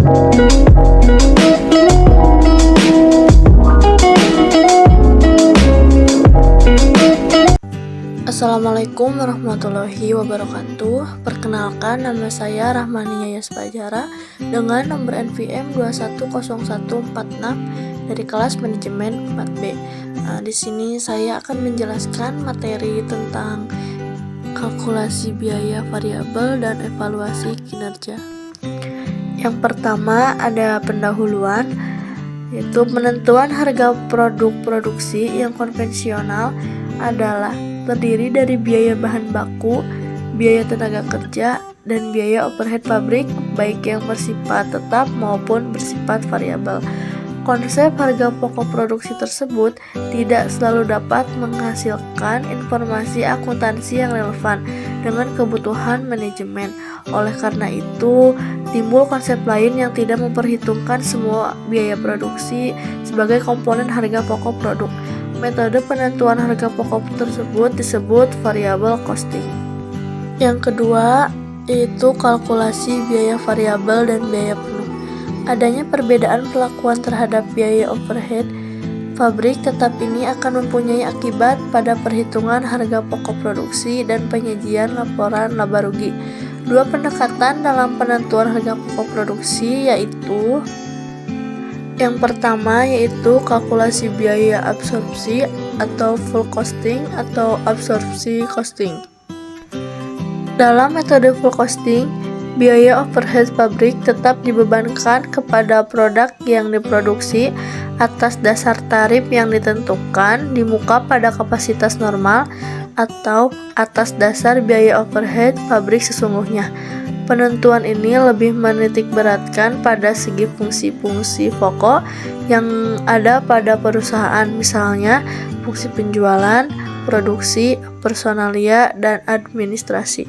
Assalamualaikum warahmatullahi wabarakatuh. Perkenalkan, nama saya Rahmania Yaspajara dengan nomor NPM 210146 dari kelas manajemen 4B. Di sini saya akan menjelaskan materi tentang kalkulasi biaya variabel dan evaluasi kinerja. Yang pertama ada pendahuluan, yaitu penentuan harga produk produksi yang konvensional adalah terdiri dari biaya bahan baku, biaya tenaga kerja, dan biaya overhead pabrik, baik yang bersifat tetap maupun bersifat variabel. Konsep harga pokok produksi tersebut tidak selalu dapat menghasilkan informasi akuntansi yang relevan dengan kebutuhan manajemen. Oleh karena itu, timbul konsep lain yang tidak memperhitungkan semua biaya produksi sebagai komponen harga pokok produk. Metode penentuan harga pokok tersebut disebut variable costing. Yang kedua yaitu kalkulasi biaya variabel dan biaya penuh. Adanya perbedaan perlakuan terhadap biaya overhead pabrik tetap ini akan mempunyai akibat pada perhitungan harga pokok produksi dan penyajian laporan laba rugi. Dua pendekatan dalam penentuan harga pokok produksi yaitu yang pertama yaitu kalkulasi biaya absorpsi atau full costing atau absorpsi costing. Dalam metode full costing, biaya overhead pabrik tetap dibebankan kepada produk yang diproduksi atas dasar tarif yang ditentukan di muka pada kapasitas normal atau atas dasar biaya overhead pabrik sesungguhnya. Penentuan ini lebih menitikberatkan pada segi fungsi-fungsi pokok yang ada pada perusahaan, misalnya fungsi penjualan, produksi, personalia, dan administrasi.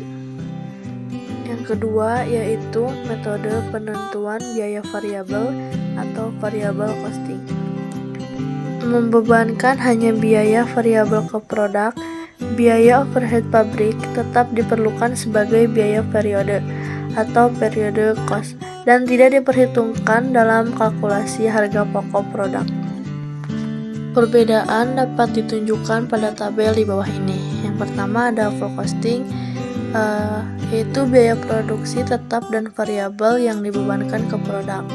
Yang kedua yaitu metode penentuan biaya variabel atau variable costing. Membebankan hanya biaya variabel ke produk, biaya overhead pabrik tetap diperlukan sebagai biaya periode atau periode cost dan tidak diperhitungkan dalam kalkulasi harga pokok produk. Perbedaan dapat ditunjukkan pada tabel di bawah ini. Yang pertama ada full costing, yaitu biaya produksi tetap dan variabel yang dibebankan ke produk.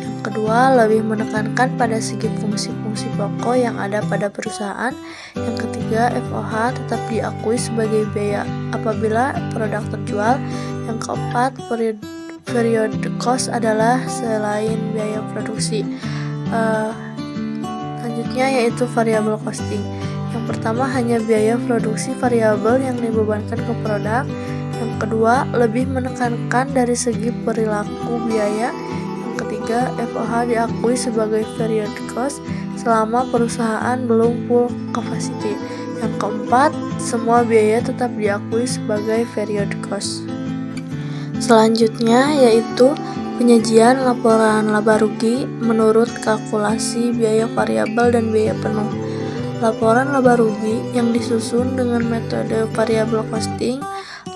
Yang kedua lebih menekankan pada segi fungsi-fungsi pokok yang ada pada perusahaan. Yang ketiga FOH tetap diakui sebagai biaya apabila produk terjual. Yang keempat period cost adalah selain biaya produksi. Selanjutnya yaitu variable costing. Yang pertama hanya biaya produksi variabel yang dibebankan ke produk. Yang kedua lebih menekankan dari segi perilaku biaya. Yang ketiga FOH diakui sebagai period cost selama perusahaan belum full capacity. Yang keempat semua biaya tetap diakui sebagai period cost. Selanjutnya yaitu penyajian laporan laba rugi menurut kalkulasi biaya variabel dan biaya penuh. Laporan laba rugi yang disusun dengan metode variable costing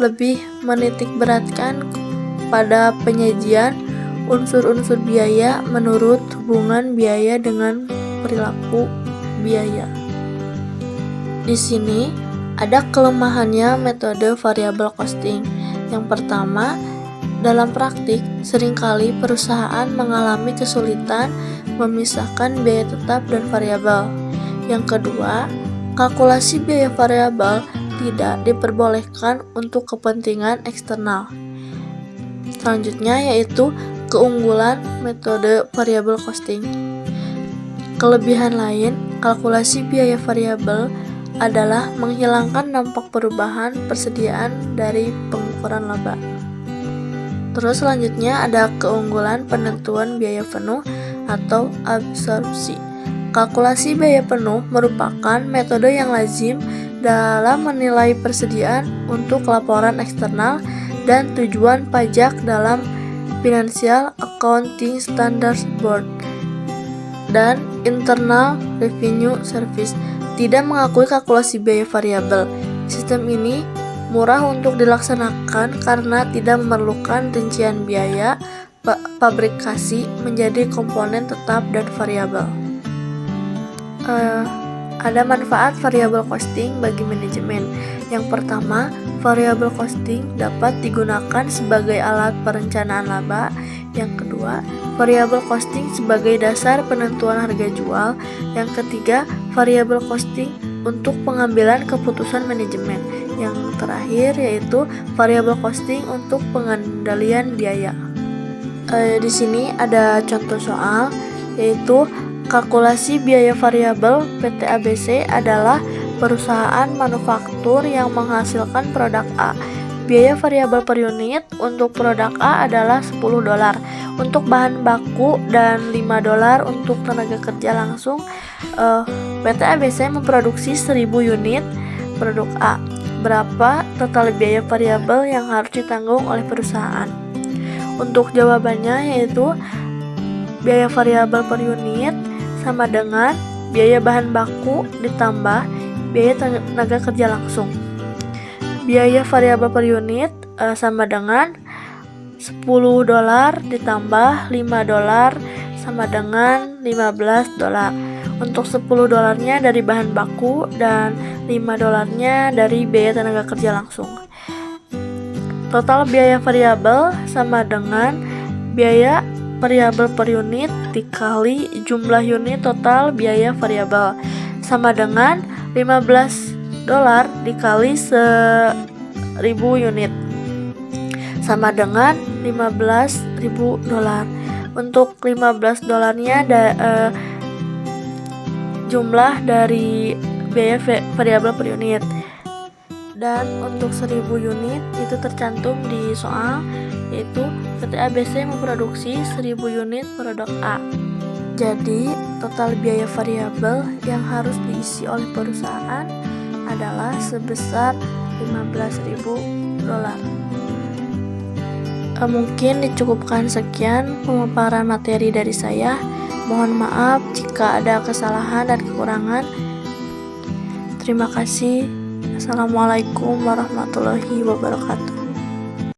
lebih menitikberatkan pada penyajian unsur-unsur biaya menurut hubungan biaya dengan perilaku biaya. Di sini ada kelemahannya metode variable costing. Yang pertama, dalam praktik, seringkali perusahaan mengalami kesulitan memisahkan biaya tetap dan variabel. Yang kedua, kalkulasi biaya variabel tidak diperbolehkan untuk kepentingan eksternal. Selanjutnya yaitu keunggulan metode variable costing. Kelebihan lain, kalkulasi biaya variabel adalah menghilangkan dampak perubahan persediaan dari pengukuran laba. Terus selanjutnya ada keunggulan penentuan biaya penuh atau absorpsi. Kalkulasi biaya penuh merupakan metode yang lazim dalam menilai persediaan untuk laporan eksternal dan tujuan pajak dalam Financial Accounting Standards Board dan Internal Revenue Service. Tidak mengakui kalkulasi biaya variabel. Sistem ini murah untuk dilaksanakan karena tidak memerlukan rincian biaya, pabrikasi menjadi komponen tetap dan variabel. Ada manfaat variabel costing bagi manajemen. Yang pertama, variabel costing dapat digunakan sebagai alat perencanaan laba. Yang kedua, variabel costing sebagai dasar penentuan harga jual. Yang ketiga, variabel costing untuk pengambilan keputusan manajemen. Yang terakhir yaitu variabel costing untuk pengendalian biaya. Di sini ada contoh soal, yaitu kalkulasi biaya variabel PT ABC adalah perusahaan manufaktur yang menghasilkan produk A. Biaya variabel per unit untuk produk A adalah $10 untuk bahan baku dan $5 untuk tenaga kerja langsung. PT ABC memproduksi 1000 unit produk A. Berapa total biaya variabel yang harus ditanggung oleh perusahaan? Untuk jawabannya yaitu biaya variabel per unit sama dengan biaya bahan baku ditambah biaya tenaga kerja langsung. Biaya variabel per unit sama dengan $10 ditambah $5 sama dengan $15. Untuk $10-nya dari bahan baku dan $5-nya dari biaya tenaga kerja langsung. Total biaya variabel sama dengan biaya variabel per unit dikali jumlah unit total biaya variabel sama dengan $15 dikali 1000 unit sama dengan $15.000. Untuk $15-nya jumlah dari biaya variabel per unit. Dan untuk 1000 unit itu tercantum di soal, yaitu PT ABC memproduksi 1000 unit produk A. Jadi total biaya variabel yang harus diisi oleh perusahaan adalah sebesar $15.000. Mungkin dicukupkan sekian pemaparan materi dari saya. Mohon maaf jika ada kesalahan dan kekurangan. Terima kasih. Assalamualaikum warahmatullahi wabarakatuh.